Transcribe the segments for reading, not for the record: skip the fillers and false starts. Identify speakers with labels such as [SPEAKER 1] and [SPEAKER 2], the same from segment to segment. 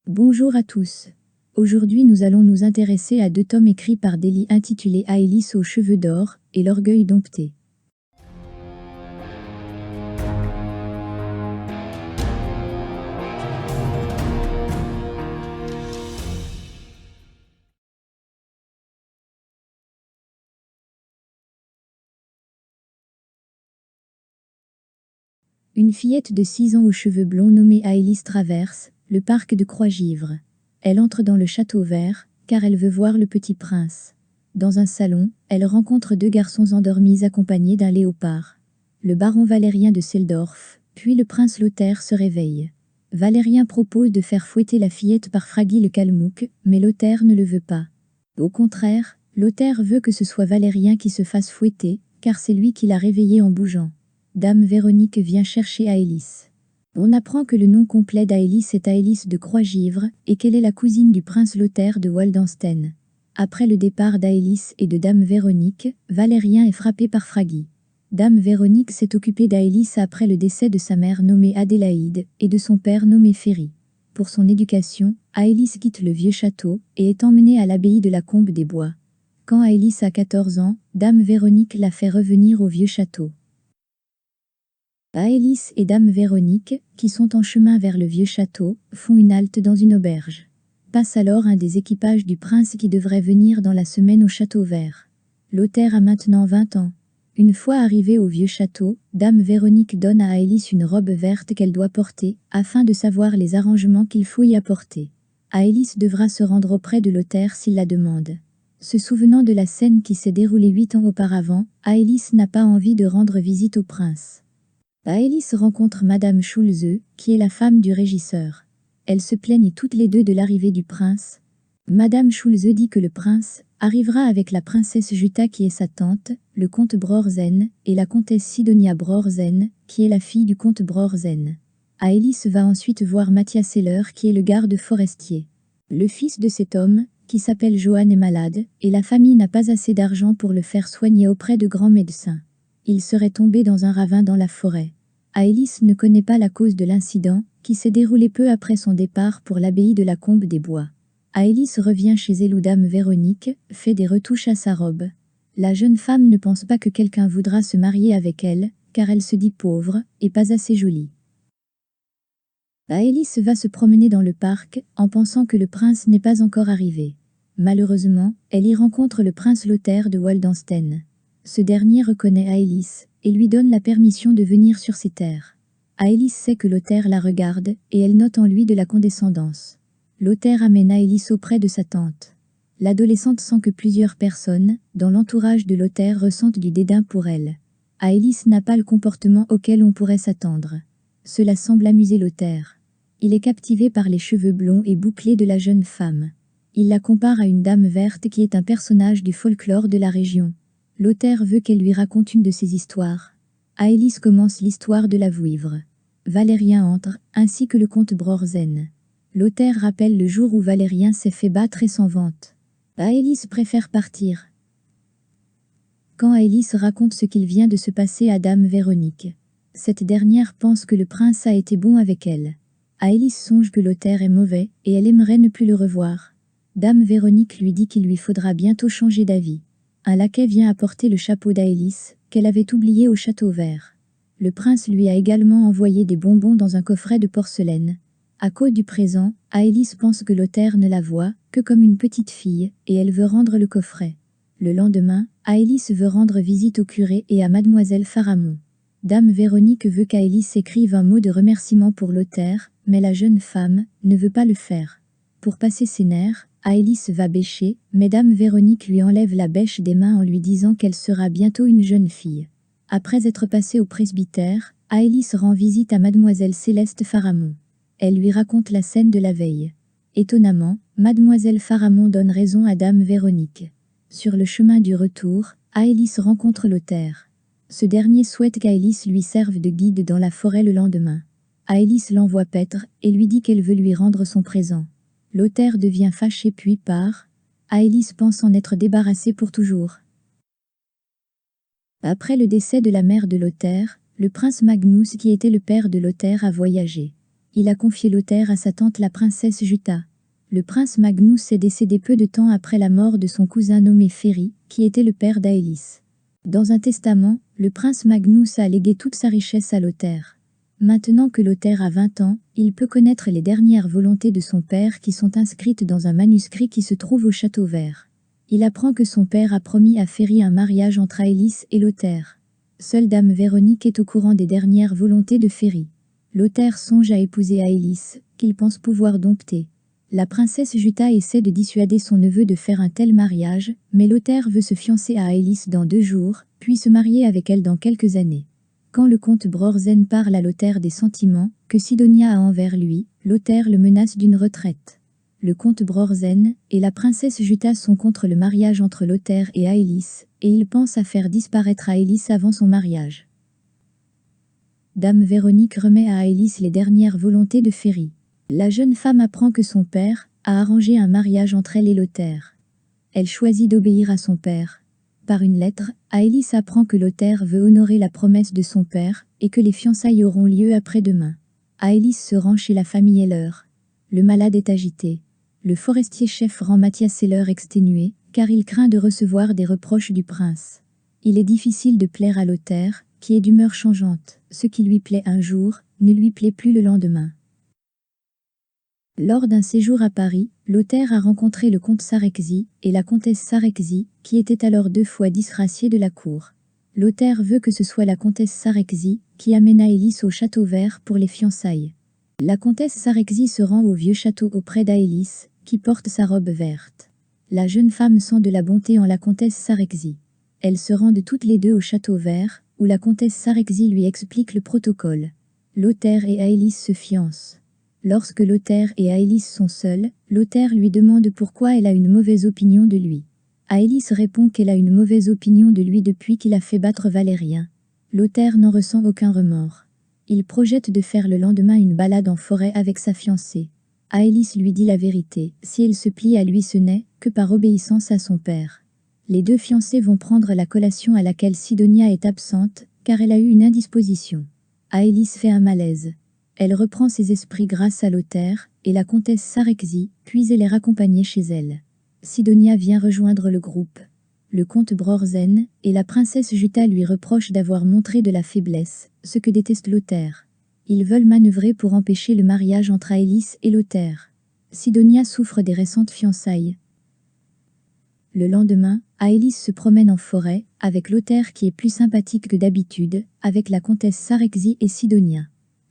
[SPEAKER 1] Bonjour à tous. Aujourd'hui nous allons nous intéresser à 2 tomes écrits par Delhi intitulés Aélis aux cheveux d'or et l'orgueil dompté. Une fillette de 6 ans aux cheveux blonds nommée Aélis traverse le parc de Croix-Givre. Elle entre dans le château vert, car elle veut voir le petit prince. Dans un salon, elle rencontre 2 garçons endormis accompagnés d'un léopard. Le baron Valérien de Seldorf, puis le prince Lothaire se réveille. Valérien propose de faire fouetter la fillette par Fraggy le Kalmouk, mais Lothaire ne le veut pas. Au contraire, Lothaire veut que ce soit Valérien qui se fasse fouetter, car c'est lui qui l'a réveillée en bougeant. Dame Véronique vient chercher Aélis. On apprend que le nom complet d'Aélis est Aélis de Croix-Givre et qu'elle est la cousine du prince Lothaire de Waldenstein. Après le départ d'Aélis et de Dame Véronique, Valérien est frappé par Fraggy. Dame Véronique s'est occupée d'Aélis après le décès de sa mère nommée Adélaïde et de son père nommé Ferry. Pour son éducation, Aélis quitte le vieux château et est emmenée à l'abbaye de la Combe des Bois. Quand Aélis a 14 ans, Dame Véronique la fait revenir au vieux château. Aélis et Dame Véronique, qui sont en chemin vers le vieux château, font une halte dans une auberge. Passe alors un des équipages du prince qui devrait venir dans la semaine au château vert. Lothaire a maintenant 20 ans. Une fois arrivée au vieux château, Dame Véronique donne à Aélis une robe verte qu'elle doit porter, afin de savoir les arrangements qu'il faut y apporter. Aélis devra se rendre auprès de Lothaire s'il la demande. Se souvenant de la scène qui s'est déroulée 8 ans auparavant, Aélis n'a pas envie de rendre visite au prince. Aélis rencontre Madame Schulze, qui est la femme du régisseur. Elles se plaignent toutes les deux de l'arrivée du prince. Madame Schulze dit que le prince arrivera avec la princesse Jutta qui est sa tante, le comte Brorzen, et la comtesse Sidonia Brorzen, qui est la fille du comte Brorzen. Aélis va ensuite voir Mathias Seller qui est le garde forestier. Le fils de cet homme, qui s'appelle Johann, est malade, et la famille n'a pas assez d'argent pour le faire soigner auprès de grands médecins. Il serait tombé dans un ravin dans la forêt. Aélis ne connaît pas la cause de l'incident, qui s'est déroulé peu après son départ pour l'abbaye de la Combe des Bois. Aélis revient chez elle où Dame Véronique fait des retouches à sa robe. La jeune femme ne pense pas que quelqu'un voudra se marier avec elle, car elle se dit pauvre et pas assez jolie. Aélis va se promener dans le parc, en pensant que le prince n'est pas encore arrivé. Malheureusement, elle y rencontre le prince Lothaire de Waldenstein. Ce dernier reconnaît Aélis et lui donne la permission de venir sur ses terres. Aélis sait que Lothaire la regarde et elle note en lui de la condescendance. Lothaire amène Aélis auprès de sa tante. L'adolescente sent que plusieurs personnes, dans l'entourage de Lothaire, ressentent du dédain pour elle. Aélis n'a pas le comportement auquel on pourrait s'attendre. Cela semble amuser Lothaire. Il est captivé par les cheveux blonds et bouclés de la jeune femme. Il la compare à une dame verte qui est un personnage du folklore de la région. Lothaire veut qu'elle lui raconte une de ses histoires. Aélis commence l'histoire de la vouivre. Valérien entre, ainsi que le comte Brorzen. Lothaire rappelle le jour où Valérien s'est fait battre et s'en vante. Aélis préfère partir. Quand Aélis raconte ce qu'il vient de se passer à Dame Véronique, cette dernière pense que le prince a été bon avec elle. Aélis songe que Lothaire est mauvais et elle aimerait ne plus le revoir. Dame Véronique lui dit qu'il lui faudra bientôt changer d'avis. Un laquais vient apporter le chapeau d'Aélis, qu'elle avait oublié au château vert. Le prince lui a également envoyé des bonbons dans un coffret de porcelaine. À cause du présent, Aélis pense que Lothaire ne la voit que comme une petite fille, et elle veut rendre le coffret. Le lendemain, Aélis veut rendre visite au curé et à mademoiselle Pharamond. Dame Véronique veut qu'Aélis écrive un mot de remerciement pour Lothaire, mais la jeune femme ne veut pas le faire. Pour passer ses nerfs, Aélis va bêcher, mais Dame Véronique lui enlève la bêche des mains en lui disant qu'elle sera bientôt une jeune fille. Après être passée au presbytère, Aélis rend visite à mademoiselle Céleste Pharamond. Elle lui raconte la scène de la veille. Étonnamment, mademoiselle Pharamond donne raison à Dame Véronique. Sur le chemin du retour, Aélis rencontre Lothaire. Ce dernier souhaite qu'Aélis lui serve de guide dans la forêt le lendemain. Aélis l'envoie paître et lui dit qu'elle veut lui rendre son présent. Lothaire devient fâché puis part. Aélis pense en être débarrassée pour toujours. Après le décès de la mère de Lothaire, le prince Magnus qui était le père de Lothaire a voyagé. Il a confié Lothaire à sa tante la princesse Jutta. Le prince Magnus est décédé peu de temps après la mort de son cousin nommé Ferry, qui était le père d'Aélis. Dans un testament, le prince Magnus a légué toute sa richesse à Lothaire. Maintenant que Lothaire a 20 ans, il peut connaître les dernières volontés de son père qui sont inscrites dans un manuscrit qui se trouve au Château Vert. Il apprend que son père a promis à Ferry un mariage entre Aélis et Lothaire. Seule dame Véronique est au courant des dernières volontés de Ferry. Lothaire songe à épouser Aélis, qu'il pense pouvoir dompter. La princesse Jutta essaie de dissuader son neveu de faire un tel mariage, mais Lothaire veut se fiancer à Aélis dans 2 jours, puis se marier avec elle dans quelques années. Quand le comte Brorsen parle à Lothaire des sentiments que Sidonia a envers lui, Lothaire le menace d'une retraite. Le comte Brorsen et la princesse Jutta sont contre le mariage entre Lothaire et Aélis, et ils pensent à faire disparaître Aélis avant son mariage. Dame Véronique remet à Aélis les dernières volontés de Ferry. La jeune femme apprend que son père a arrangé un mariage entre elle et Lothaire. Elle choisit d'obéir à son père. Par une lettre, Aélis apprend que Lothaire veut honorer la promesse de son père et que les fiançailles auront lieu après-demain. Aélis se rend chez la famille Heller. Le malade est agité. Le forestier-chef rend Mathias Heller exténué, car il craint de recevoir des reproches du prince. Il est difficile de plaire à Lothaire, qui est d'humeur changeante. Ce qui lui plaît un jour, ne lui plaît plus le lendemain. Lors d'un séjour à Paris, Lothaire a rencontré le comte Sareczky et la comtesse Sareczky, qui étaient alors 2 fois disgraciés de la cour. Lothaire veut que ce soit la comtesse Sareczky qui amène Aélis au château vert pour les fiançailles. La comtesse Sareczky se rend au vieux château auprès d'Aélis, qui porte sa robe verte. La jeune femme sent de la bonté en la comtesse Sareczky. Elles se rendent toutes les 2 au château vert, où la comtesse Sareczky lui explique le protocole. Lothaire et Aélis se fiancent. Lorsque Lothaire et Aélis sont seuls, Lothaire lui demande pourquoi elle a une mauvaise opinion de lui. Aélis répond qu'elle a une mauvaise opinion de lui depuis qu'il a fait battre Valérien. Lothaire n'en ressent aucun remords. Il projette de faire le lendemain une balade en forêt avec sa fiancée. Aélis lui dit la vérité, si elle se plie à lui ce n'est que par obéissance à son père. Les 2 fiancés vont prendre la collation à laquelle Sidonia est absente, car elle a eu une indisposition. Aélis fait un malaise. Elle reprend ses esprits grâce à Lothaire et la comtesse Sareczky, puis elle est raccompagnée chez elle. Sidonia vient rejoindre le groupe. Le comte Brorsen et la princesse Jutta lui reprochent d'avoir montré de la faiblesse, ce que déteste Lothaire. Ils veulent manœuvrer pour empêcher le mariage entre Aélis et Lothaire. Sidonia souffre des récentes fiançailles. Le lendemain, Aélis se promène en forêt, avec Lothaire qui est plus sympathique que d'habitude, avec la comtesse Sareczky et Sidonia.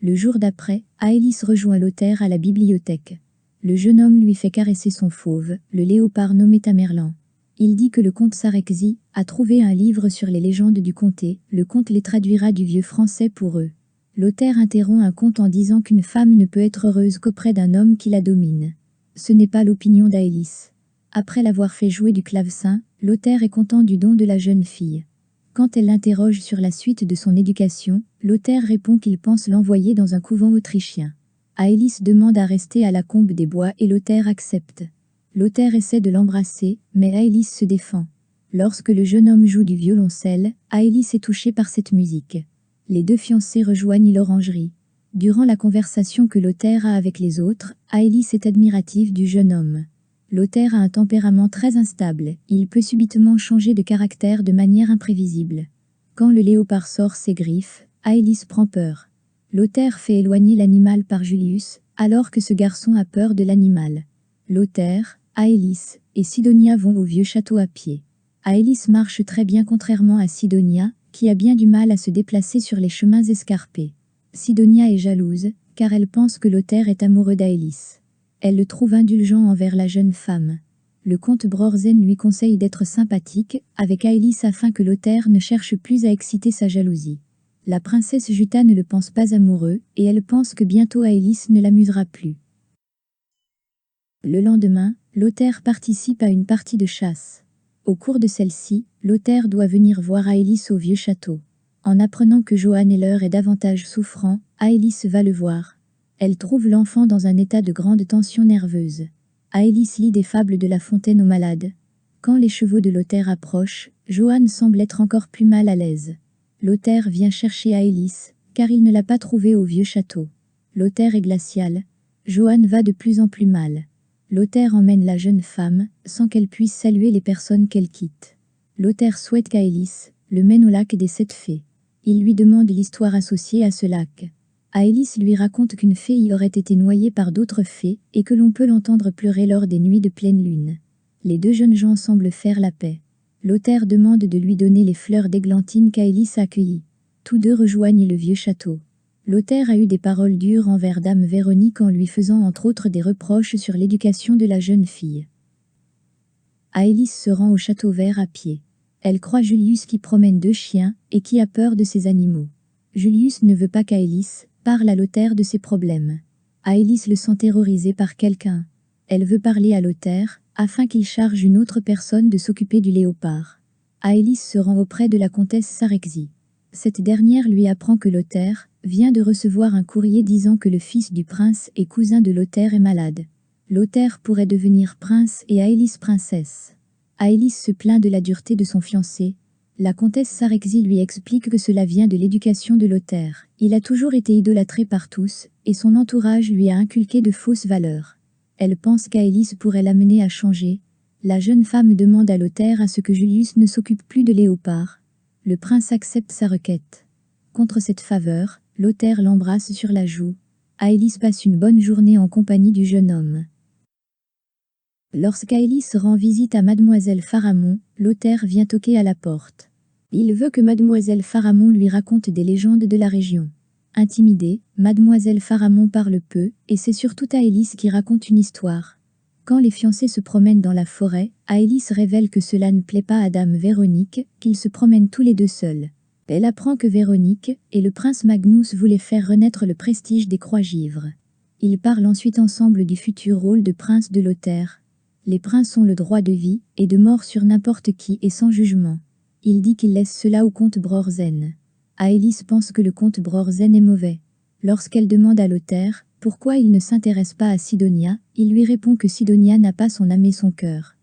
[SPEAKER 1] Le jour d'après, Aélis rejoint Lothaire à la bibliothèque. Le jeune homme lui fait caresser son fauve, le léopard nommé Tamerlan. Il dit que le comte Sareczky a trouvé un livre sur les légendes du comté, le comte les traduira du vieux français pour eux. Lothaire interrompt un conte en disant qu'une femme ne peut être heureuse qu'auprès d'un homme qui la domine. Ce n'est pas l'opinion d'Aélis. Après l'avoir fait jouer du clavecin, Lothaire est content du don de la jeune fille. Quand elle l'interroge sur la suite de son éducation, Lothaire répond qu'il pense l'envoyer dans un couvent autrichien. Aélis demande à rester à la Combe des Bois et Lothaire accepte. Lothaire essaie de l'embrasser, mais Aélis se défend. Lorsque le jeune homme joue du violoncelle, Aélis est touchée par cette musique. Les 2 fiancés rejoignent l'orangerie. Durant la conversation que Lothaire a avec les autres, Aélis est admirative du jeune homme. Lothaire a un tempérament très instable, il peut subitement changer de caractère de manière imprévisible. Quand le léopard sort ses griffes, Aélis prend peur. Lothaire fait éloigner l'animal par Julius, alors que ce garçon a peur de l'animal. Lothaire, Aélis et Sidonia vont au vieux château à pied. Aélis marche très bien contrairement à Sidonia, qui a bien du mal à se déplacer sur les chemins escarpés. Sidonia est jalouse, car elle pense que Lothaire est amoureux d'Aélis. Elle le trouve indulgent envers la jeune femme. Le comte Brorsen lui conseille d'être sympathique avec Aélis afin que Lothaire ne cherche plus à exciter sa jalousie. La princesse Jutta ne le pense pas amoureux, et elle pense que bientôt Aélis ne l'amusera plus. Le lendemain, Lothaire participe à une partie de chasse. Au cours de celle-ci, Lothaire doit venir voir Aélis au vieux château. En apprenant que Johann Heller est davantage souffrant, Aélis va le voir. Elle trouve l'enfant dans un état de grande tension nerveuse. Aélis lit des fables de La Fontaine aux malades. Quand les chevaux de Lothaire approchent, Johann semble être encore plus mal à l'aise. Lothaire vient chercher Aélis, car il ne l'a pas trouvée au vieux château. Lothaire est glacial. Johann va de plus en plus mal. Lothaire emmène la jeune femme, sans qu'elle puisse saluer les personnes qu'elle quitte. Lothaire souhaite qu'Aélis le mène au lac des 7 fées. Il lui demande l'histoire associée à ce lac. Aélis lui raconte qu'une fée y aurait été noyée par d'autres fées et que l'on peut l'entendre pleurer lors des nuits de pleine lune. Les deux jeunes gens semblent faire la paix. Lothaire demande de lui donner les fleurs d'églantine qu'Aélis a cueillies. Tous deux rejoignent le vieux château. Lothaire a eu des paroles dures envers Dame Véronique en lui faisant entre autres des reproches sur l'éducation de la jeune fille. Aélis se rend au château vert à pied. Elle croit Julius qui promène 2 chiens et qui a peur de ces animaux. Julius ne veut pas qu'Aélis parle à Lothaire de ses problèmes. Aélis le sent terrorisé par quelqu'un. Elle veut parler à Lothaire afin qu'il charge une autre personne de s'occuper du léopard. Aélis se rend auprès de la comtesse Sarexy. Cette dernière lui apprend que Lothaire vient de recevoir un courrier disant que le fils du prince et cousin de Lothaire est malade. Lothaire pourrait devenir prince et Aélis princesse. Aélis se plaint de la dureté de son fiancé. La comtesse Sarexy lui explique que cela vient de l'éducation de Lothaire. Il a toujours été idolâtré par tous, et son entourage lui a inculqué de fausses valeurs. Elle pense qu'Aélis pourrait l'amener à changer. La jeune femme demande à Lothaire à ce que Julius ne s'occupe plus de Léopard. Le prince accepte sa requête. Contre cette faveur, Lothaire l'embrasse sur la joue. Aélis passe une bonne journée en compagnie du jeune homme. Lorsqu'Aélis rend visite à Mademoiselle Pharamond, Lothaire vient toquer à la porte. Il veut que Mademoiselle Pharamond lui raconte des légendes de la région. Intimidée, Mademoiselle Pharamond parle peu, et c'est surtout Aélis qui raconte une histoire. Quand les fiancés se promènent dans la forêt, Aélis révèle que cela ne plaît pas à Dame Véronique, qu'ils se promènent tous les deux seuls. Elle apprend que Véronique et le prince Magnus voulaient faire renaître le prestige des Croix-Givres. Ils parlent ensuite ensemble du futur rôle de prince de Lothaire. Les princes ont le droit de vie et de mort sur n'importe qui et sans jugement. Il dit qu'il laisse cela au comte Brorsen. Aélis pense que le comte Brorsen est mauvais. Lorsqu'elle demande à Lothaire pourquoi il ne s'intéresse pas à Sidonia, il lui répond que Sidonia n'a pas son âme et son cœur.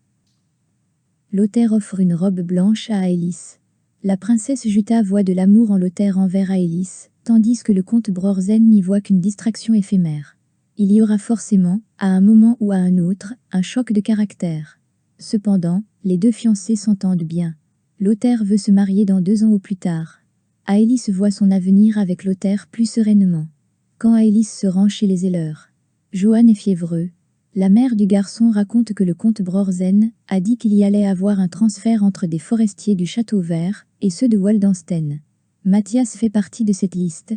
[SPEAKER 1] Lothaire offre une robe blanche à Aélis. La princesse Jutta voit de l'amour en Lothaire envers Aélis, tandis que le comte Brorsen n'y voit qu'une distraction éphémère. Il y aura forcément, à un moment ou à un autre, un choc de caractère. Cependant, les deux fiancés s'entendent bien. Lothaire veut se marier dans 2 ans au plus tard. Aélis voit son avenir avec Lothaire plus sereinement. Quand Aélis se rend chez les Ehlers, Johann est fiévreux. La mère du garçon raconte que le comte Brorsen a dit qu'il y allait avoir un transfert entre des forestiers du Château Vert et ceux de Waldenstein. Mathias fait partie de cette liste.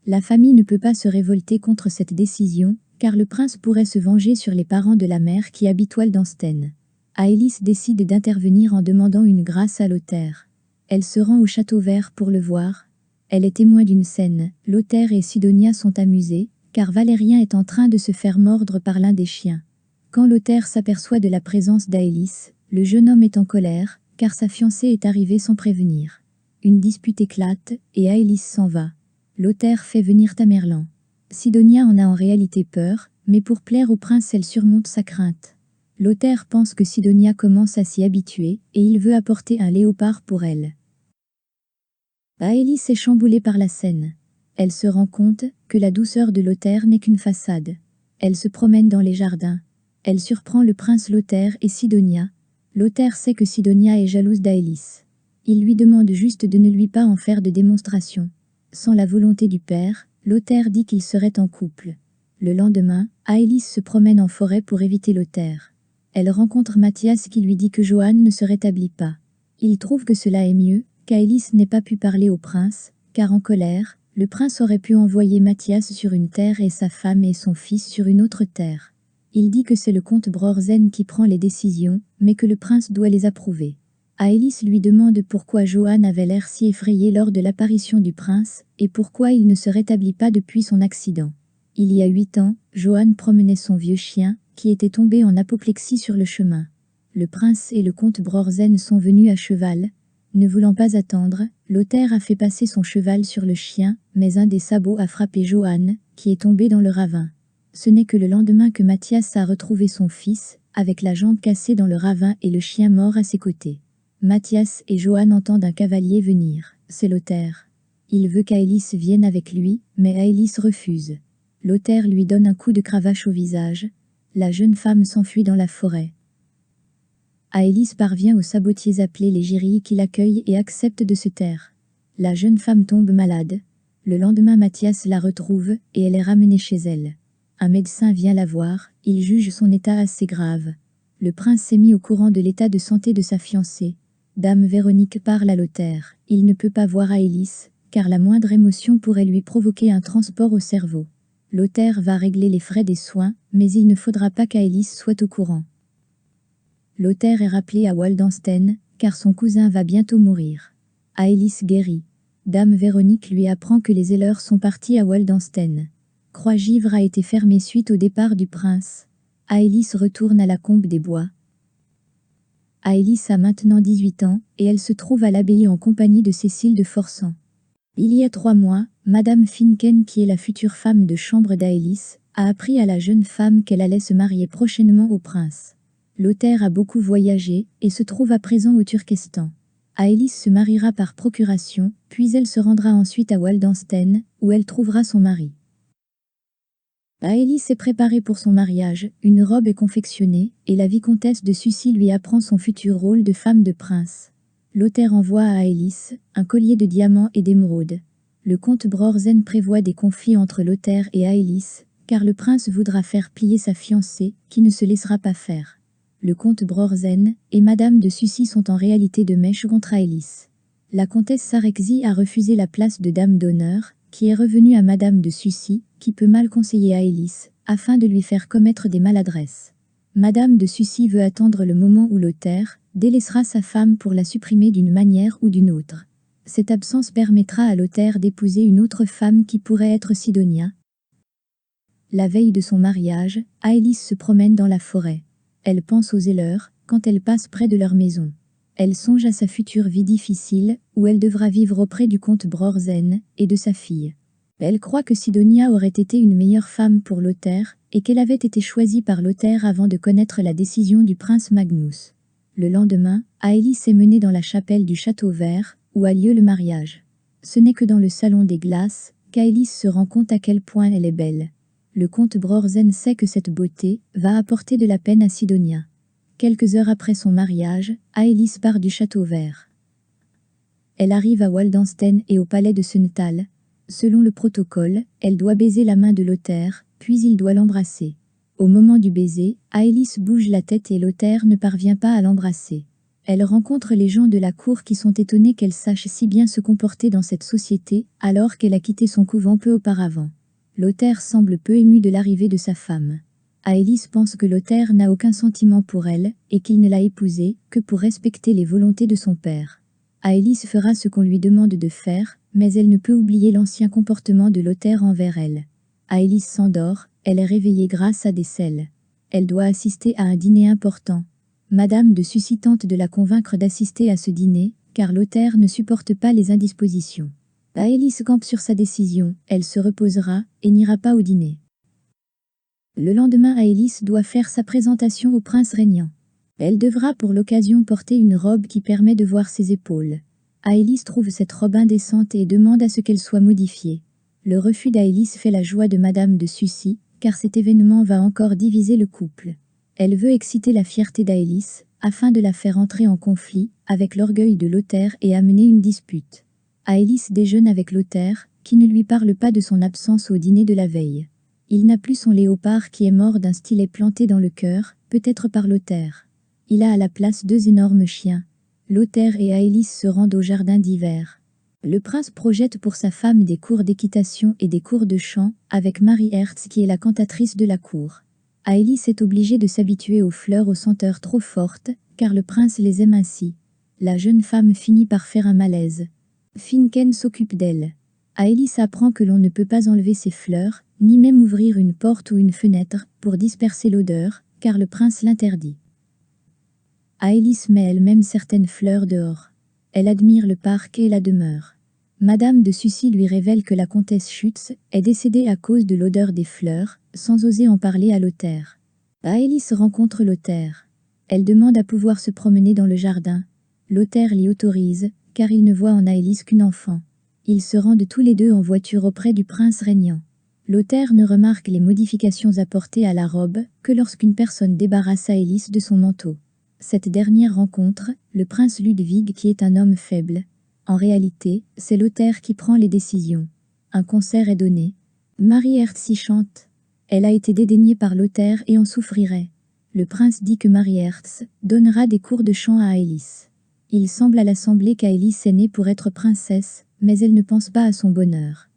[SPEAKER 1] La famille ne peut pas se révolter contre cette décision, car le prince pourrait se venger sur les parents de la mère qui habitent Waldenstein. Aélis décide d'intervenir en demandant une grâce à Lothaire. Elle se rend au Château Vert pour le voir. Elle est témoin d'une scène. Lothaire et Sidonia sont amusés, car Valérien est en train de se faire mordre par l'un des chiens. Quand Lothaire s'aperçoit de la présence d'Aélis, le jeune homme est en colère, car sa fiancée est arrivée sans prévenir. Une dispute éclate, et Aélis s'en va. Lothaire fait venir Tamerlan. Sidonia en a en réalité peur, mais pour plaire au prince elle surmonte sa crainte. Lothaire pense que Sidonia commence à s'y habituer, et il veut apporter un léopard pour elle. Aélis est chamboulée par la scène. Elle se rend compte que la douceur de Lothaire n'est qu'une façade. Elle se promène dans les jardins. Elle surprend le prince Lothaire et Sidonia. Lothaire sait que Sidonia est jalouse d'Aélis. Il lui demande juste de ne lui pas en faire de démonstration. Sans la volonté du père, Lothaire dit qu'il serait en couple. Le lendemain, Aélis se promène en forêt pour éviter Lothaire. Elle rencontre Mathias qui lui dit que Johann ne se rétablit pas. Il trouve que cela est mieux, qu'Aélis n'ait pas pu parler au prince, car en colère, le prince aurait pu envoyer Mathias sur une terre et sa femme et son fils sur une autre terre. Il dit que c'est le comte Brorsen qui prend les décisions, mais que le prince doit les approuver. Aélis lui demande pourquoi Johann avait l'air si effrayé lors de l'apparition du prince, et pourquoi il ne se rétablit pas depuis son accident. Il y a 8 ans, Johann promenait son vieux chien, qui était tombé en apoplexie sur le chemin. Le prince et le comte Brorsen sont venus à cheval. Ne voulant pas attendre, Lothaire a fait passer son cheval sur le chien, mais un des sabots a frappé Johann, qui est tombé dans le ravin. Ce n'est que le lendemain que Mathias a retrouvé son fils, avec la jambe cassée dans le ravin et le chien mort à ses côtés. Mathias et Johann entendent un cavalier venir, c'est Lothaire. Il veut qu'Aélis vienne avec lui, mais Aélis refuse. Lothaire lui donne un coup de cravache au visage. La jeune femme s'enfuit dans la forêt. Aélis parvient aux sabotiers appelés les Gyrii qui l'accueillent et acceptent de se taire. La jeune femme tombe malade. Le lendemain, Mathias la retrouve et elle est ramenée chez elle. Un médecin vient la voir, il juge son état assez grave. Le prince s'est mis au courant de l'état de santé de sa fiancée. Dame Véronique parle à Lothaire. Il ne peut pas voir Aélis, car la moindre émotion pourrait lui provoquer un transport au cerveau. Lothaire va régler les frais des soins, mais il ne faudra pas qu'Aélis soit au courant. Lothaire est rappelé à Waldenstein, car son cousin va bientôt mourir. Aélis guérit. Dame Véronique lui apprend que les Ehlers sont partis à Waldenstein. Croix-Givre a été fermée suite au départ du prince. Aélis retourne à la Combe des Bois. Aélis a maintenant 18 ans, et elle se trouve à l'abbaye en compagnie de Cécile de Forsan. Il y a 3 mois, Madame Finken, qui est la future femme de chambre d'Aélis, a appris à la jeune femme qu'elle allait se marier prochainement au prince. Lothaire a beaucoup voyagé, et se trouve à présent au Turkestan. Aélis se mariera par procuration, puis elle se rendra ensuite à Waldenstein, où elle trouvera son mari. Aélis est préparée pour son mariage, une robe est confectionnée, et la vicomtesse de Sucy lui apprend son futur rôle de femme de prince. Lothaire envoie à Aélis un collier de diamants et d'émeraudes. Le comte Brorsen prévoit des conflits entre Lothaire et Aélis, car le prince voudra faire plier sa fiancée, qui ne se laissera pas faire. Le comte Brorsen et Madame de Sucy sont en réalité de mèche contre Aélis. La comtesse Sarexy a refusé la place de dame d'honneur, qui est revenue à Madame de Sucy, qui peut mal conseiller Aélis, afin de lui faire commettre des maladresses. Madame de Sucy veut attendre le moment où Lothaire délaissera sa femme pour la supprimer d'une manière ou d'une autre. Cette absence permettra à Lothaire d'épouser une autre femme qui pourrait être Sidonia. La veille de son mariage, Aélis se promène dans la forêt. Elle pense aux Ehlers quand elle passe près de leur maison. Elle songe à sa future vie difficile, où elle devra vivre auprès du comte Brorsen et de sa fille. Elle croit que Sidonia aurait été une meilleure femme pour Lothaire, et qu'elle avait été choisie par Lothaire avant de connaître la décision du prince Magnus. Le lendemain, Aélis est menée dans la chapelle du Château Vert, où a lieu le mariage. Ce n'est que dans le salon des glaces qu'Aélis se rend compte à quel point elle est belle. Le comte Brorsen sait que cette beauté va apporter de la peine à Sidonia. Quelques heures après son mariage, Aélis part du Château Vert. Elle arrive à Waldenstein et au palais de Suntal. Selon le protocole, elle doit baiser la main de Lothaire, puis il doit l'embrasser. Au moment du baiser, Aélis bouge la tête et Lothaire ne parvient pas à l'embrasser. Elle rencontre les gens de la cour qui sont étonnés qu'elle sache si bien se comporter dans cette société, alors qu'elle a quitté son couvent peu auparavant. Lothaire semble peu ému de l'arrivée de sa femme. Aélis pense que Lothaire n'a aucun sentiment pour elle, et qu'il ne l'a épousée que pour respecter les volontés de son père. Aélis fera ce qu'on lui demande de faire, mais elle ne peut oublier l'ancien comportement de Lothaire envers elle. Aélis s'endort, elle est réveillée grâce à des selles. Elle doit assister à un dîner important. Madame de Sucy tente de la convaincre d'assister à ce dîner, car Lothaire ne supporte pas les indispositions. Aélis campe sur sa décision, elle se reposera, et n'ira pas au dîner. Le lendemain, Aélis doit faire sa présentation au prince régnant. Elle devra pour l'occasion porter une robe qui permet de voir ses épaules. Aélis trouve cette robe indécente et demande à ce qu'elle soit modifiée. Le refus d'Aélis fait la joie de Madame de Sucy, car cet événement va encore diviser le couple. Elle veut exciter la fierté d'Aélis, afin de la faire entrer en conflit avec l'orgueil de Lothaire et amener une dispute. Aélis déjeune avec Lothaire, qui ne lui parle pas de son absence au dîner de la veille. Il n'a plus son léopard qui est mort d'un stylet planté dans le cœur, peut-être par Lothaire. Il a à la place 2 énormes chiens. Lothaire et Aélis se rendent au jardin d'hiver. Le prince projette pour sa femme des cours d'équitation et des cours de chant, avec Marie Hertz qui est la cantatrice de la cour. Aélis est obligée de s'habituer aux fleurs aux senteurs trop fortes, car le prince les aime ainsi. La jeune femme finit par faire un malaise. Finken s'occupe d'elle. Aélis apprend que l'on ne peut pas enlever ses fleurs, ni même ouvrir une porte ou une fenêtre, pour disperser l'odeur, car le prince l'interdit. Aélis met elle-même certaines fleurs dehors. Elle admire le parc et la demeure. Madame de Sucy lui révèle que la comtesse Schütz est décédée à cause de l'odeur des fleurs, sans oser en parler à Lothaire. Aélis rencontre Lothaire. Elle demande à pouvoir se promener dans le jardin. Lothaire l'y autorise, car il ne voit en Aélis qu'une enfant. Ils se rendent tous les deux en voiture auprès du prince régnant. Lothaire ne remarque les modifications apportées à la robe que lorsqu'une personne débarrasse Aélis de son manteau. Cette dernière rencontre le prince Ludwig qui est un homme faible. En réalité, c'est Lothaire qui prend les décisions. Un concert est donné. Marie Hertz y chante. Elle a été dédaignée par Lothaire et en souffrirait. Le prince dit que Marie Hertz donnera des cours de chant à Aélis. Il semble à l'assemblée qu'Aélis est née pour être princesse, mais elle ne pense pas à son bonheur.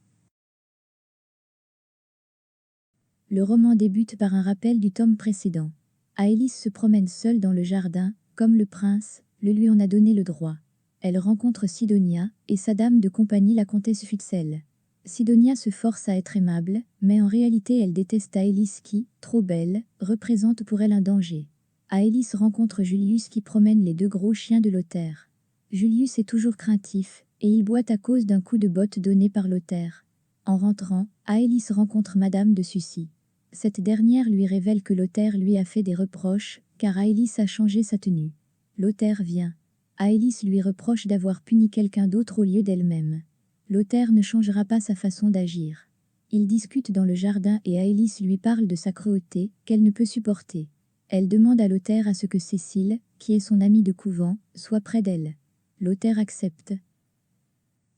[SPEAKER 1] Le roman débute par un rappel du tome précédent. Aélis se promène seule dans le jardin, comme le prince le lui en a donné le droit. Elle rencontre Sidonia et sa dame de compagnie la comtesse Futzel. Sidonia se force à être aimable, mais en réalité elle déteste Aélis qui, trop belle, représente pour elle un danger. Aélis rencontre Julius qui promène les deux gros chiens de Lothaire. Julius est toujours craintif, et il boite à cause d'un coup de botte donné par Lothaire. En rentrant, Aélis rencontre Madame de Sucy. Cette dernière lui révèle que Lothaire lui a fait des reproches, car Aélis a changé sa tenue. Lothaire vient. Aélis lui reproche d'avoir puni quelqu'un d'autre au lieu d'elle-même. Lothaire ne changera pas sa façon d'agir. Ils discutent dans le jardin et Aélis lui parle de sa cruauté, qu'elle ne peut supporter. Elle demande à Lothaire à ce que Cécile, qui est son amie de couvent, soit près d'elle. Lothaire accepte.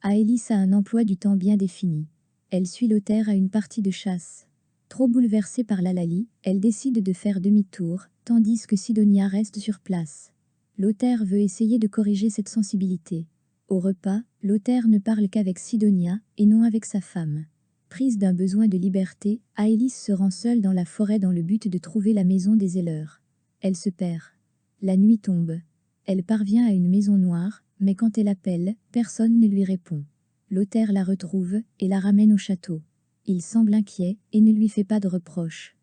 [SPEAKER 1] Aélis a un emploi du temps bien défini. Elle suit Lothaire à une partie de chasse. Trop bouleversée par l'Alalie, elle décide de faire demi-tour, tandis que Sidonia reste sur place. Lothaire veut essayer de corriger cette sensibilité. Au repas, Lothaire ne parle qu'avec Sidonia, et non avec sa femme. Prise d'un besoin de liberté, Aélis se rend seule dans la forêt dans le but de trouver la maison des Heller. Elle se perd. La nuit tombe. Elle parvient à une maison noire, mais quand elle appelle, personne ne lui répond. Lothaire la retrouve, et la ramène au château. Il semble inquiet, et ne lui fait pas de reproches.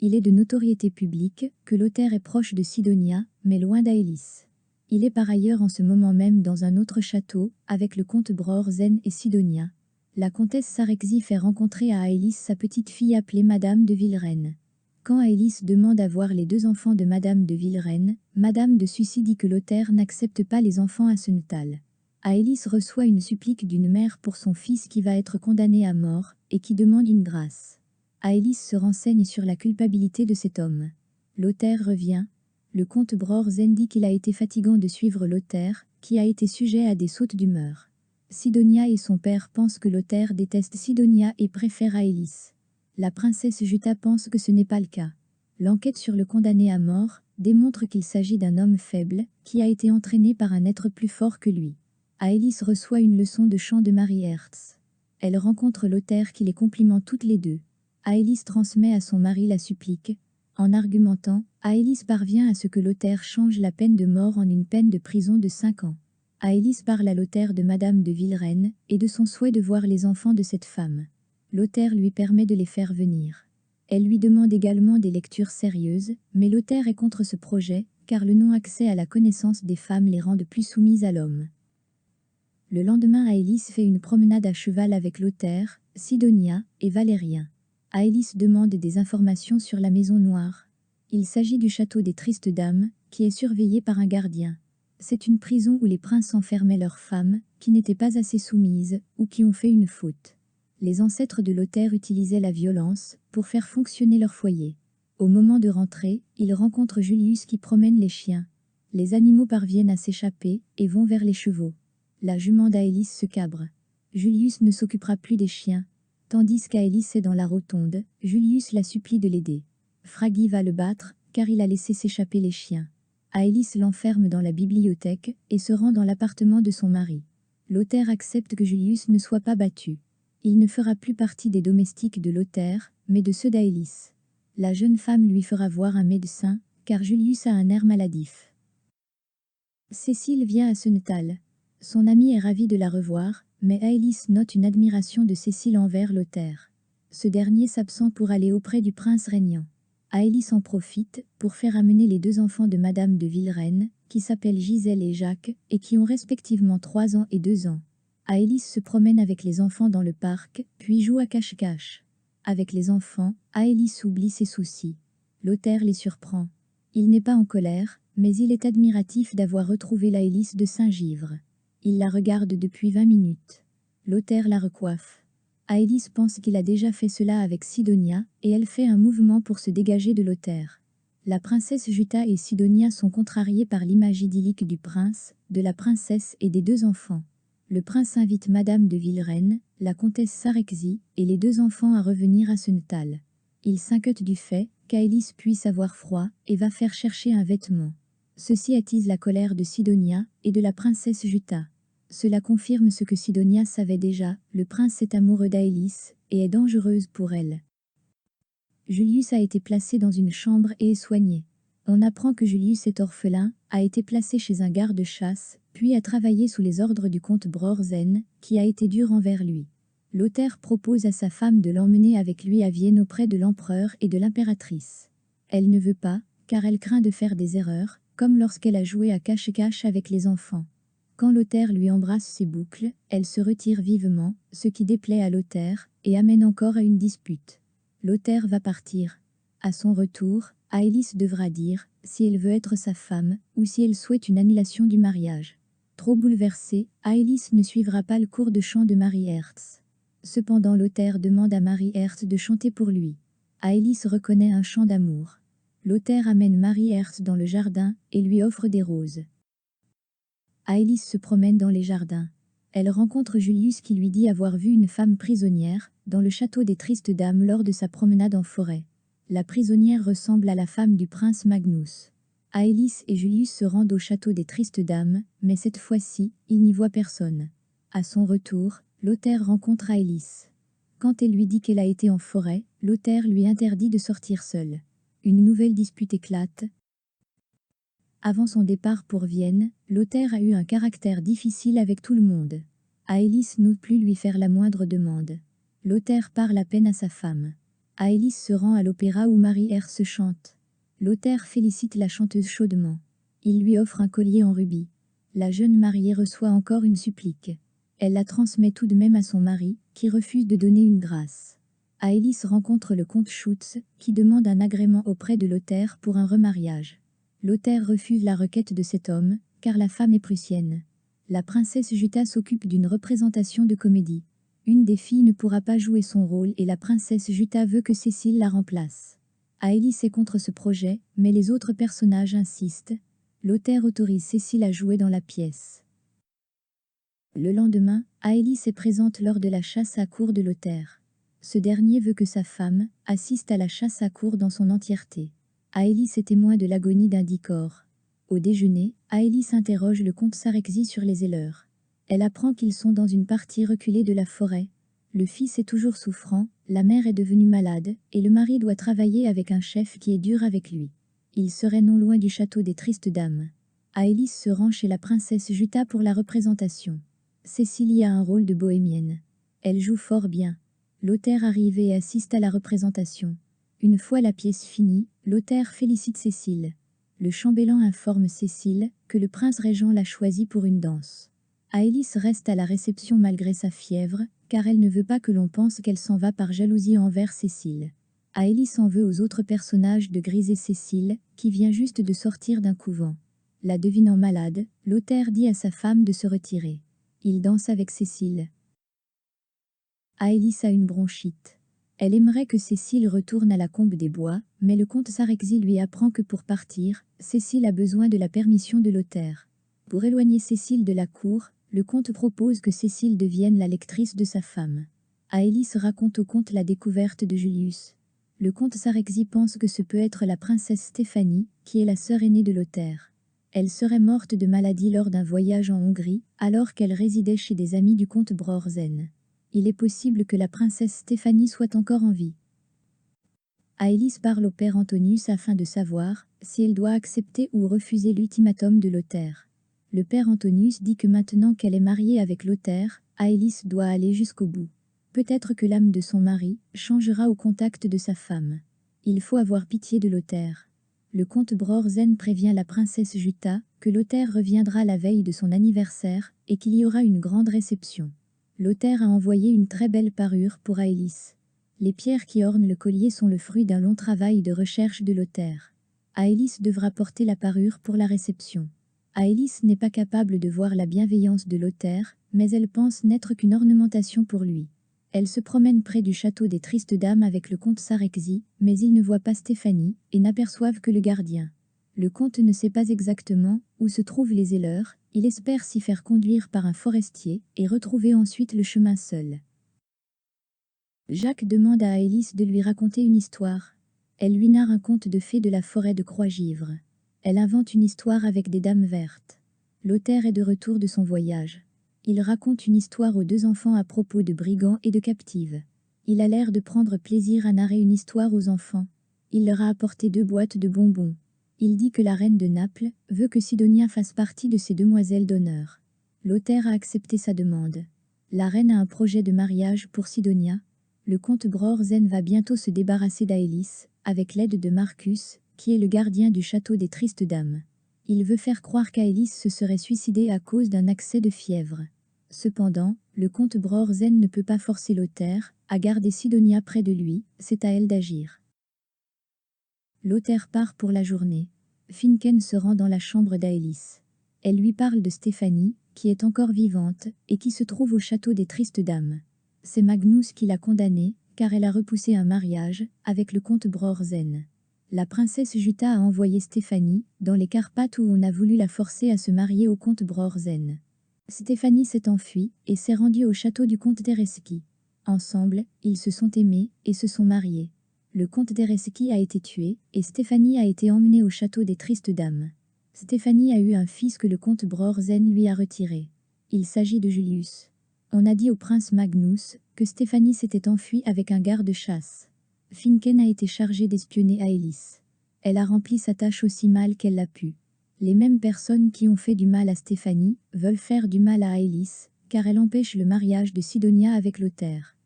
[SPEAKER 1] Il est de notoriété publique que Lothaire est proche de Sidonia, mais loin d'Aélis. Il est par ailleurs en ce moment même dans un autre château, avec le comte Brorzen et Sidonia. La comtesse Sarexy fait rencontrer à Aélis sa petite fille appelée Madame de Villerenne. Quand Aélis demande à voir les deux enfants de Madame de Villerenne, Madame de Sucy dit que Lothaire n'accepte pas les enfants à Sennetal. Aélis reçoit une supplique d'une mère pour son fils qui va être condamné à mort, et qui demande une grâce. Aélis se renseigne sur la culpabilité de cet homme. Lothaire revient. Le comte Brorzen dit qu'il a été fatigant de suivre Lothaire, qui a été sujet à des sautes d'humeur. Sidonia et son père pensent que Lothaire déteste Sidonia et préfère Aélis. La princesse Jutta pense que ce n'est pas le cas. L'enquête sur le condamné à mort démontre qu'il s'agit d'un homme faible, qui a été entraîné par un être plus fort que lui. Aélis reçoit une leçon de chant de Marie Hertz. Elle rencontre Lothaire qui les complimente toutes les deux. Aélis transmet à son mari la supplique. En argumentant, Aélis parvient à ce que Lothaire change la peine de mort en une peine de prison de 5 ans. Aélis parle à Lothaire de Madame de Villerenne et de son souhait de voir les enfants de cette femme. Lothaire lui permet de les faire venir. Elle lui demande également des lectures sérieuses, mais Lothaire est contre ce projet, car le non-accès à la connaissance des femmes les rend plus soumises à l'homme. Le lendemain, Aélis fait une promenade à cheval avec Lothaire, Sidonia et Valérien. Aélis demande des informations sur la Maison Noire. Il s'agit du château des Tristes Dames, qui est surveillé par un gardien. C'est une prison où les princes enfermaient leurs femmes, qui n'étaient pas assez soumises, ou qui ont fait une faute. Les ancêtres de Lothaire utilisaient la violence pour faire fonctionner leur foyer. Au moment de rentrer, ils rencontrent Julius qui promène les chiens. Les animaux parviennent à s'échapper et vont vers les chevaux. La jument d'Aélis se cabre. Julius ne s'occupera plus des chiens. Tandis qu'Aélis est dans la rotonde, Julius la supplie de l'aider. Fragi va le battre, car il a laissé s'échapper les chiens. Aélis l'enferme dans la bibliothèque et se rend dans l'appartement de son mari. Lothaire accepte que Julius ne soit pas battu. Il ne fera plus partie des domestiques de Lothaire, mais de ceux d'Aélis. La jeune femme lui fera voir un médecin, car Julius a un air maladif. Cécile vient à Sennetal. Son amie est ravie de la revoir, mais Aélis note une admiration de Cécile envers Lothaire. Ce dernier s'absent pour aller auprès du prince régnant. Aélis en profite pour faire amener les deux enfants de Madame de Villerenne, qui s'appellent Gisèle et Jacques, et qui ont respectivement 3 ans et 2 ans. Aélis se promène avec les enfants dans le parc, puis joue à cache-cache. Avec les enfants, Aélis oublie ses soucis. Lothaire les surprend. Il n'est pas en colère, mais il est admiratif d'avoir retrouvé l'Aélis de Saint-Givre. Il la regarde depuis 20 minutes. Lothaire la recoiffe. Aélis pense qu'il a déjà fait cela avec Sidonia, et elle fait un mouvement pour se dégager de Lothaire. La princesse Jutta et Sidonia sont contrariées par l'image idyllique du prince, de la princesse et des deux enfants. Le prince invite Madame de Villerenne, la comtesse Sarexy, et les deux enfants à revenir à Sennetal. Il s'inquiète du fait qu'Aélis puisse avoir froid et va faire chercher un vêtement. Ceci attise la colère de Sidonia et de la princesse Jutta. Cela confirme ce que Sidonia savait déjà, le prince est amoureux d'Aélis et est dangereuse pour elle. Julius a été placé dans une chambre et est soigné. On apprend que Julius est orphelin, a été placé chez un garde-chasse, puis a travaillé sous les ordres du comte Brorsen, qui a été dur envers lui. Lothaire propose à sa femme de l'emmener avec lui à Vienne auprès de l'empereur et de l'impératrice. Elle ne veut pas, car elle craint de faire des erreurs, comme lorsqu'elle a joué à cache-cache avec les enfants. Quand Lothaire lui embrasse ses boucles, elle se retire vivement, ce qui déplaît à Lothaire, et amène encore à une dispute. Lothaire va partir. À son retour, Aélis devra dire si elle veut être sa femme ou si elle souhaite une annulation du mariage. Trop bouleversée, Aélis ne suivra pas le cours de chant de Marie Hertz. Cependant Lothaire demande à Marie Hertz de chanter pour lui. Aélis reconnaît un chant d'amour. Lothaire amène Marie Hertz dans le jardin et lui offre des roses. Aélis se promène dans les jardins. Elle rencontre Julius qui lui dit avoir vu une femme prisonnière dans le château des Tristes Dames lors de sa promenade en forêt. La prisonnière ressemble à la femme du prince Magnus. Aélis et Julius se rendent au château des Tristes Dames, mais cette fois-ci, ils n'y voient personne. À son retour, Lothaire rencontre Aélis. Quand elle lui dit qu'elle a été en forêt, Lothaire lui interdit de sortir seule. Une nouvelle dispute éclate. Avant son départ pour Vienne, Lothaire a eu un caractère difficile avec tout le monde. Aélis n'ose plus lui faire la moindre demande. Lothaire parle à peine à sa femme. Aélis se rend à l'opéra où Marie Hertz chante. Lothaire félicite la chanteuse chaudement. Il lui offre un collier en rubis. La jeune mariée reçoit encore une supplique. Elle la transmet tout de même à son mari, qui refuse de donner une grâce. Aélis rencontre le comte Schutz, qui demande un agrément auprès de Lothaire pour un remariage. Lothaire refuse la requête de cet homme, car la femme est prussienne. La princesse Jutta s'occupe d'une représentation de comédie. Une des filles ne pourra pas jouer son rôle et la princesse Jutta veut que Cécile la remplace. Aélis est contre ce projet, mais les autres personnages insistent. Lothaire autorise Cécile à jouer dans la pièce. Le lendemain, Aélis est présente lors de la chasse à court de Lothaire. Ce dernier veut que sa femme assiste à la chasse à court dans son entièreté. Aélis est témoin de l'agonie d'un Dicor. Au déjeuner, Aélis interroge le comte Sarexy sur les éleurs. Elle apprend qu'ils sont dans une partie reculée de la forêt. Le fils est toujours souffrant, la mère est devenue malade, et le mari doit travailler avec un chef qui est dur avec lui. Il serait non loin du château des Tristes Dames. Aélis se rend chez la princesse Jutta pour la représentation. Cécilie a un rôle de bohémienne. Elle joue fort bien. Lothaire arrive et assiste à la représentation. Une fois la pièce finie, Lothaire félicite Cécile. Le chambellan informe Cécile que le prince régent l'a choisie pour une danse. Aélis reste à la réception malgré sa fièvre, car elle ne veut pas que l'on pense qu'elle s'en va par jalousie envers Cécile. Aélis en veut aux autres personnages de griser Cécile, qui vient juste de sortir d'un couvent. La devinant malade, Lothaire dit à sa femme de se retirer. Il danse avec Cécile. Aélis a une bronchite. Elle aimerait que Cécile retourne à la Combe des Bois, mais le comte Sarexy lui apprend que pour partir, Cécile a besoin de la permission de Lothaire. Pour éloigner Cécile de la cour, le comte propose que Cécile devienne la lectrice de sa femme. Aélis raconte au comte la découverte de Julius. Le comte Sarexy pense que ce peut être la princesse Stéphanie, qui est la sœur aînée de Lothaire. Elle serait morte de maladie lors d'un voyage en Hongrie, alors qu'elle résidait chez des amis du comte Brorsen. Il est possible que la princesse Stéphanie soit encore en vie. Aélis parle au père Antonius afin de savoir si elle doit accepter ou refuser l'ultimatum de Lothaire. Le père Antonius dit que maintenant qu'elle est mariée avec Lothaire, Aélis doit aller jusqu'au bout. Peut-être que l'âme de son mari changera au contact de sa femme. Il faut avoir pitié de Lothaire. Le comte Brorsen prévient la princesse Jutta que Lothaire reviendra la veille de son anniversaire et qu'il y aura une grande réception. Lothaire a envoyé une très belle parure pour Aélis. Les pierres qui ornent le collier sont le fruit d'un long travail de recherche de Lothaire. Aélis devra porter la parure pour la réception. Aélis n'est pas capable de voir la bienveillance de Lothaire, mais elle pense n'être qu'une ornementation pour lui. Elle se promène près du château des Tristes Dames avec le comte Sarexy, mais ils ne voient pas Stéphanie et n'aperçoivent que le gardien. Le comte ne sait pas exactement où se trouvent les Heller, il espère s'y faire conduire par un forestier et retrouver ensuite le chemin seul. Jacques demande à Aélis de lui raconter une histoire. Elle lui narre un conte de fées de la forêt de Croix-Givre. Elle invente une histoire avec des dames vertes. L'auteur est de retour de son voyage. Il raconte une histoire aux deux enfants à propos de brigands et de captives. Il a l'air de prendre plaisir à narrer une histoire aux enfants. Il leur a apporté 2 boîtes de bonbons. Il dit que la reine de Naples veut que Sidonia fasse partie de ses demoiselles d'honneur. L'auteur a accepté sa demande. La reine a un projet de mariage pour Sidonia. Le comte Brorzen va bientôt se débarrasser d'Aélis, avec l'aide de Marcus, qui est le gardien du château des Tristes Dames. Il veut faire croire qu'Aélis se serait suicidée à cause d'un accès de fièvre. Cependant, le comte Brorzen ne peut pas forcer l'auteur à garder Sidonia près de lui, c'est à elle d'agir. L'auteur part pour la journée. Finken se rend dans la chambre d'Aélis. Elle lui parle de Stéphanie, qui est encore vivante, et qui se trouve au château des Tristes Dames. C'est Magnus qui l'a condamnée, car elle a repoussé un mariage avec le comte Brorzen. La princesse Jutta a envoyé Stéphanie dans les Carpates où on a voulu la forcer à se marier au comte Brorzen. Stéphanie s'est enfuie et s'est rendue au château du comte Dereski. Ensemble, ils se sont aimés et se sont mariés. Le comte Dereski a été tué et Stéphanie a été emmenée au château des Tristes Dames. Stéphanie a eu un fils que le comte Brorzen lui a retiré. Il s'agit de Julius. On a dit au prince Magnus que Stéphanie s'était enfuie avec un garde-chasse. Finken a été chargée d'espionner Aélis. Elle a rempli sa tâche aussi mal qu'elle l'a pu. Les mêmes personnes qui ont fait du mal à Stéphanie veulent faire du mal à Aélis, car elle empêche le mariage de Sidonia avec l'auteur.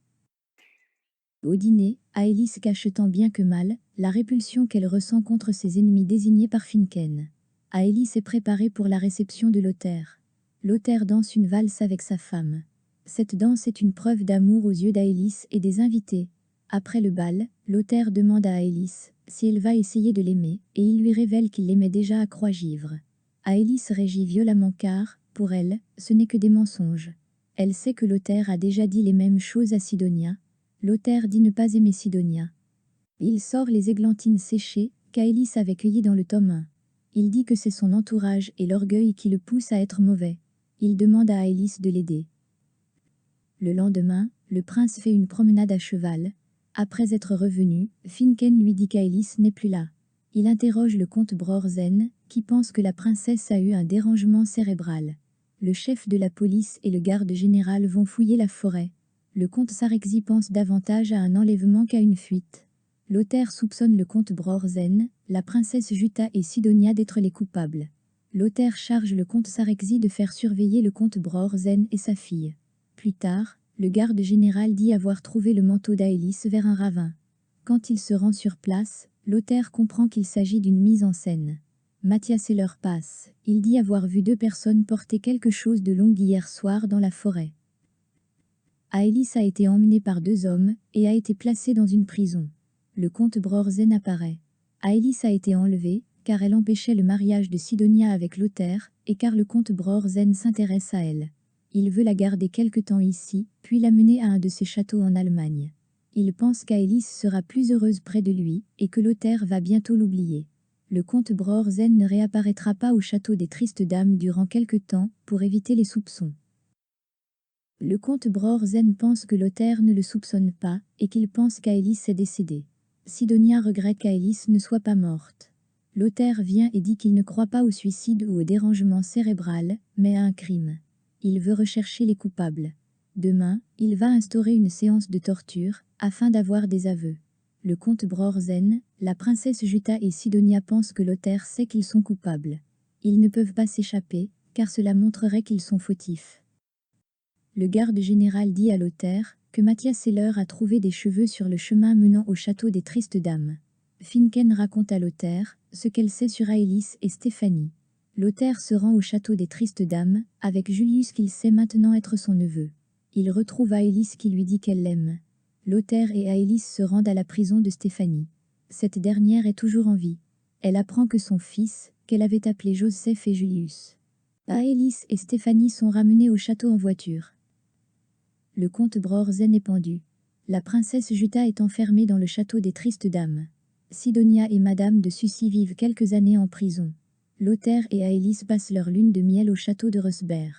[SPEAKER 1] Au dîner, Aélis cache tant bien que mal la répulsion qu'elle ressent contre ses ennemis désignés par Finken. Aélis est préparée pour la réception de l'auteur. L'auteur danse une valse avec sa femme. Cette danse est une preuve d'amour aux yeux d'Aélis et des invités. Après le bal, l'auteur demande à Aélis si elle va essayer de l'aimer, et il lui révèle qu'il l'aimait déjà à Croix-Givre. Aélis régit violemment car, pour elle, ce n'est que des mensonges. Elle sait que l'auteur a déjà dit les mêmes choses à Sidonia. L'auteur dit ne pas aimer Sidonia. Il sort les églantines séchées qu'Aélis avait cueillies dans le tome 1. Il dit que c'est son entourage et l'orgueil qui le poussent à être mauvais. Il demande à Aélis de l'aider. Le lendemain, le prince fait une promenade à cheval. Après être revenu, Finken lui dit qu'Aélis n'est plus là. Il interroge le comte Brorzen, qui pense que la princesse a eu un dérangement cérébral. Le chef de la police et le garde général vont fouiller la forêt. Le comte Sarexy pense davantage à un enlèvement qu'à une fuite. L'auteur soupçonne le comte Brorzen, la princesse Jutta et Sidonia d'être les coupables. L'auteur charge le comte Sarexy de faire surveiller le comte Brorzen et sa fille. Plus tard, le garde général dit avoir trouvé le manteau d'Aélis vers un ravin. Quand il se rend sur place, l'auteur comprend qu'il s'agit d'une mise en scène. Mathias Heller passe. Il dit avoir vu 2 personnes porter quelque chose de long hier soir dans la forêt. Aélis a été emmenée par 2 hommes et a été placée dans une prison. Le comte Brorzen apparaît. Aélis a été enlevée car elle empêchait le mariage de Sidonia avec l'auteur et car le comte Brorzen s'intéresse à elle. Il veut la garder quelque temps ici, puis l'amener à un de ses châteaux en Allemagne. Il pense qu'Aélis sera plus heureuse près de lui et que l'auteur va bientôt l'oublier. Le comte Brorzen ne réapparaîtra pas au château des Tristes Dames durant quelque temps pour éviter les soupçons. Le comte Brorzen pense que l'auteur ne le soupçonne pas et qu'il pense qu'Aélis est décédée. Sidonia regrette qu'Aélis ne soit pas morte. L'auteur vient et dit qu'il ne croit pas au suicide ou au dérangement cérébral, mais à un crime. Il veut rechercher les coupables. Demain, il va instaurer une séance de torture, afin d'avoir des aveux. Le comte Brorzen, la princesse Jutta et Sidonia pensent que l'auteur sait qu'ils sont coupables. Ils ne peuvent pas s'échapper, car cela montrerait qu'ils sont fautifs. Le garde général dit à l'auteur que Mathias Heller a trouvé des cheveux sur le chemin menant au château des Tristes Dames. Finken raconte à l'auteur ce qu'elle sait sur Aélis et Stéphanie. L'auteur se rend au château des Tristes Dames, avec Julius qu'il sait maintenant être son neveu. Il retrouve Aélis qui lui dit qu'elle l'aime. L'auteur et Aélis se rendent à la prison de Stéphanie. Cette dernière est toujours en vie. Elle apprend que son fils, qu'elle avait appelé Joseph et Julius. Aélis et Stéphanie sont ramenés au château en voiture. Le comte Brorzen est pendu. La princesse Jutta est enfermée dans le château des Tristes Dames. Sidonia et Madame de Sucy vivent quelques années en prison. Lothaire et Aélis passent leur lune de miel au château de Rosberg.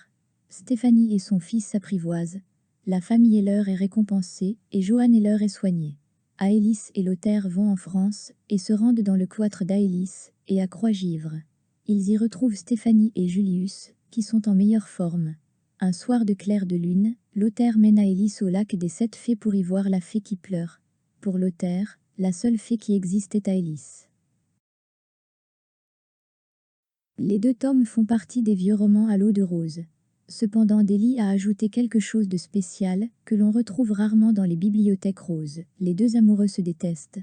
[SPEAKER 1] Stéphanie et son fils s'apprivoisent. La famille Heller est récompensée et Johann Heller est soigné. Aélis et Lothaire vont en France et se rendent dans le cloître d'Aélis et à Croix-Givre. Ils y retrouvent Stéphanie et Julius, qui sont en meilleure forme. Un soir de clair de lune, Lothaire mène Aélis au lac des 7 fées pour y voir la fée qui pleure. Pour Lothaire, la seule fée qui existe est Aélis. Les 2 tomes font partie des vieux romans à l'eau de rose. Cependant, Dely a ajouté quelque chose de spécial, que l'on retrouve rarement dans les bibliothèques roses. Les 2 amoureux se détestent.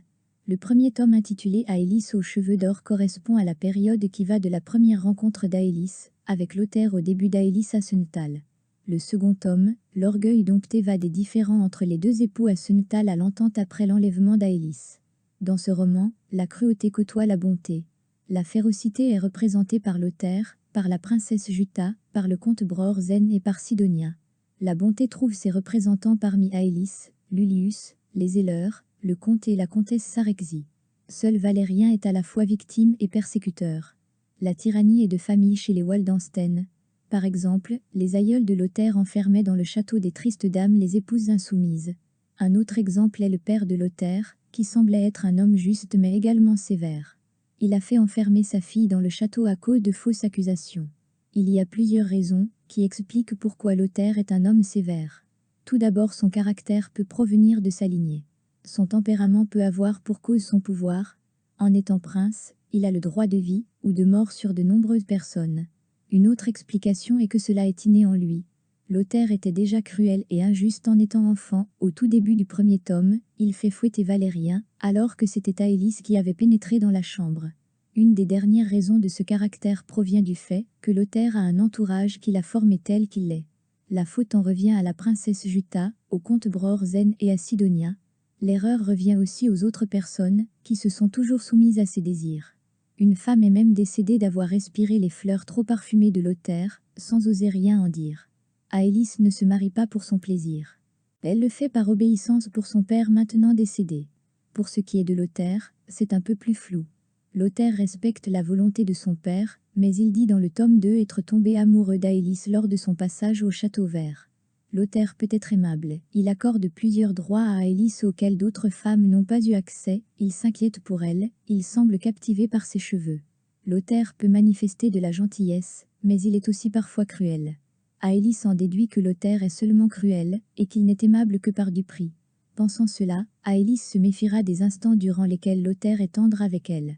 [SPEAKER 1] Le premier tome intitulé Aélis aux cheveux d'or correspond à la période qui va de la première rencontre d'Aélis, avec Lothaire au début d'Aélis à Suntal. Le second tome, L'orgueil dompté, va des différends entre les 2 époux à Suntal à l'entente après l'enlèvement d'Aélis. Dans ce roman, la cruauté côtoie la bonté. La férocité est représentée par Lothaire, par la princesse Jutta, par le comte Brorzen et par Sidonia. La bonté trouve ses représentants parmi Aélis, Lullius, les Heller, le comte et la comtesse Sarexy. Seul Valérien est à la fois victime et persécuteur. La tyrannie est de famille chez les Waldensten. Par exemple, les aïeuls de Lothaire enfermaient dans le château des Tristes Dames les épouses insoumises. Un autre exemple est le père de Lothaire, qui semblait être un homme juste mais également sévère. Il a fait enfermer sa fille dans le château à cause de fausses accusations. Il y a plusieurs raisons qui expliquent pourquoi Lothaire est un homme sévère. Tout d'abord, son caractère peut provenir de sa lignée. Son tempérament peut avoir pour cause son pouvoir. En étant prince, il a le droit de vie ou de mort sur de nombreuses personnes. Une autre explication est que cela est inné en lui. Lothaire était déjà cruel et injuste en étant enfant. Au tout début du premier tome, il fait fouetter Valérien, alors que c'était Aélis qui avait pénétré dans la chambre. Une des dernières raisons de ce caractère provient du fait que Lothaire a un entourage qui l'a formé tel qu'il est. La faute en revient à la princesse Jutta, au comte Brorzen et à Sidonia. L'erreur revient aussi aux autres personnes, qui se sont toujours soumises à ses désirs. Une femme est même décédée d'avoir respiré les fleurs trop parfumées de Lothaire, sans oser rien en dire. Aélis ne se marie pas pour son plaisir. Elle le fait par obéissance pour son père maintenant décédé. Pour ce qui est de Lothaire, c'est un peu plus flou. Lothaire respecte la volonté de son père, mais il dit dans le tome 2 être tombé amoureux d'Aélis lors de son passage au Château Vert. Lothaire peut être aimable, il accorde plusieurs droits à Aélis auxquels d'autres femmes n'ont pas eu accès, il s'inquiète pour elle, il semble captivé par ses cheveux. Lothaire peut manifester de la gentillesse, mais il est aussi parfois cruel. Aélis en déduit que Lothaire est seulement cruel, et qu'il n'est aimable que par du prix. Pensant cela, Aélis se méfiera des instants durant lesquels Lothaire est tendre avec elle.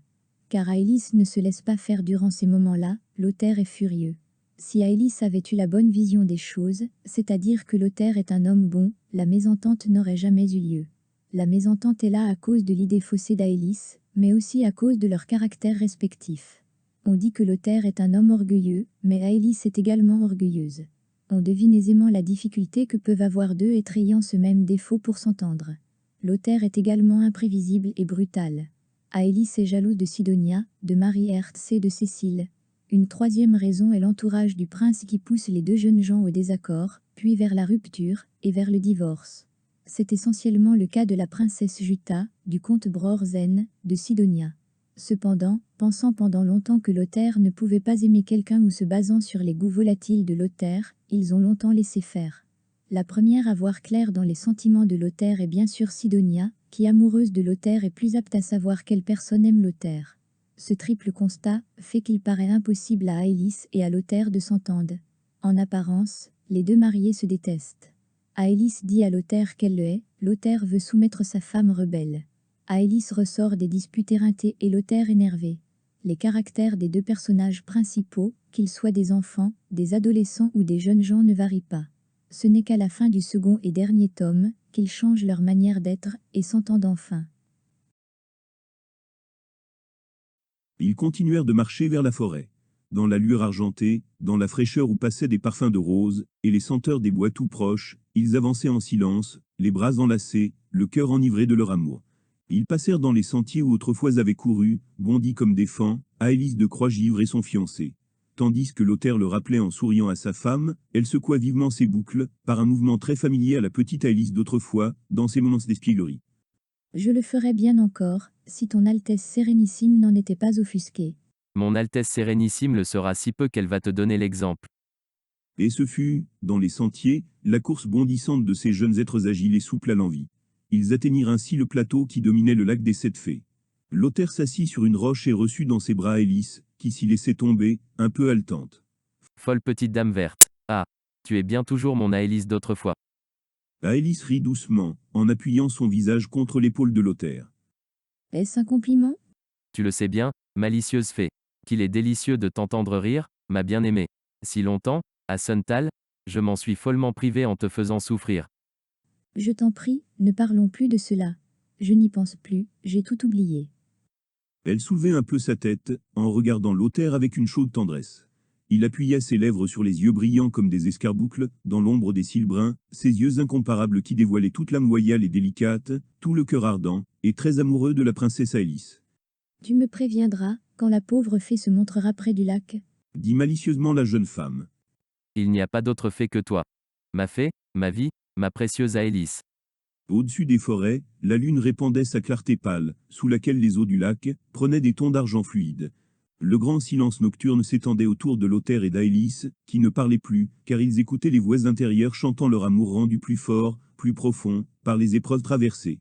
[SPEAKER 1] Car Aélis ne se laisse pas faire durant ces moments-là, Lothaire est furieux. Si Aélis avait eu la bonne vision des choses, c'est-à-dire que Lothaire est un homme bon, la mésentente n'aurait jamais eu lieu. La mésentente est là à cause de l'idée faussée d'Aélis, mais aussi à cause de leur caractère respectif. On dit que Lothaire est un homme orgueilleux, mais Aélis est également orgueilleuse. On devine aisément la difficulté que peuvent avoir 2 êtres ayant ce même défaut pour s'entendre. Lothaire est également imprévisible et brutal. Aélis est jalouse de Sidonia, de Marie Hertz et de Cécile. Une troisième raison est l'entourage du prince qui pousse les 2 jeunes gens au désaccord, puis vers la rupture, et vers le divorce. C'est essentiellement le cas de la princesse Jutta, du comte Brorzen, de Sidonia. Cependant, pensant pendant longtemps que Lothaire ne pouvait pas aimer quelqu'un ou se basant sur les goûts volatiles de Lothaire, ils ont longtemps laissé faire. La première à voir clair dans les sentiments de Lothaire est bien sûr Sidonia, qui amoureuse de Lothaire est plus apte à savoir quelle personne aime Lothaire. Ce triple constat fait qu'il paraît impossible à Aélis et à Lothaire de s'entendre. En apparence, les 2 mariés se détestent. Aélis dit à Lothaire qu'elle le hait, Lothaire veut soumettre sa femme rebelle. Aélis ressort des disputes éreintées et Lothaire énervé. Les caractères des 2 personnages principaux, qu'ils soient des enfants, des adolescents ou des jeunes gens, ne varient pas. Ce n'est qu'à la fin du second et dernier tome, qu'ils changent leur manière d'être et s'entendent enfin.
[SPEAKER 2] Ils continuèrent de marcher vers la forêt. Dans la lueur argentée, dans la fraîcheur où passaient des parfums de roses, et les senteurs des bois tout proches, ils avançaient en silence, les bras enlacés, le cœur enivré de leur amour. Ils passèrent dans les sentiers où autrefois avaient couru, bondis comme des faons, Aélis de Croix-Givre et son fiancé. tandis que Lothaire le rappelait en souriant à sa femme, elle secoua vivement ses boucles, par un mouvement très familier à la petite Alice d'autrefois, dans ses moments d'espièglerie.
[SPEAKER 1] Je le ferais bien encore, si ton Altesse Sérénissime n'en était pas offusquée.
[SPEAKER 3] Mon Altesse Sérénissime le sera si peu qu'elle va te donner l'exemple.
[SPEAKER 2] Et ce fut, dans les sentiers, la course bondissante de ces jeunes êtres agiles et souples à l'envie. Ils atteignirent ainsi le plateau qui dominait le lac des Sept Fées. Lothaire s'assit sur une roche et reçut dans ses bras Alice, qui s'y laissait tomber, un peu haletante.
[SPEAKER 3] Folle petite dame verte. Ah, tu es bien toujours mon Aélis d'autrefois.
[SPEAKER 2] Alice rit doucement, en appuyant son visage contre l'épaule de Lothaire.
[SPEAKER 1] Est-ce un compliment?
[SPEAKER 3] Tu le sais bien, malicieuse fée. Qu'il est délicieux de t'entendre rire, ma bien-aimée. Si longtemps, à Suntal, je m'en suis follement privé en te faisant souffrir.
[SPEAKER 1] Je t'en prie, ne parlons plus de cela. Je n'y pense plus, j'ai tout oublié.
[SPEAKER 2] Elle soulevait un peu sa tête, en regardant Lothaire avec une chaude tendresse. Il appuya ses lèvres sur les yeux brillants comme des escarboucles, dans l'ombre des cils bruns, ces yeux incomparables qui dévoilaient toute l'âme loyale et délicate, tout le cœur ardent, et très amoureux de la princesse Alice.
[SPEAKER 1] Tu me préviendras, quand la pauvre fée se montrera près du lac?
[SPEAKER 2] Dit malicieusement la jeune femme.
[SPEAKER 3] Il n'y a pas d'autre fée que toi. Ma fée, ma vie, ma précieuse Aélis.
[SPEAKER 2] Au-dessus des forêts, la lune répandait sa clarté pâle, sous laquelle les eaux du lac prenaient des tons d'argent fluide. Le grand silence nocturne s'étendait autour de Lothaire et d'Aélis, qui ne parlaient plus, car ils écoutaient les voix intérieures chantant leur amour rendu plus fort, plus profond, par les épreuves traversées.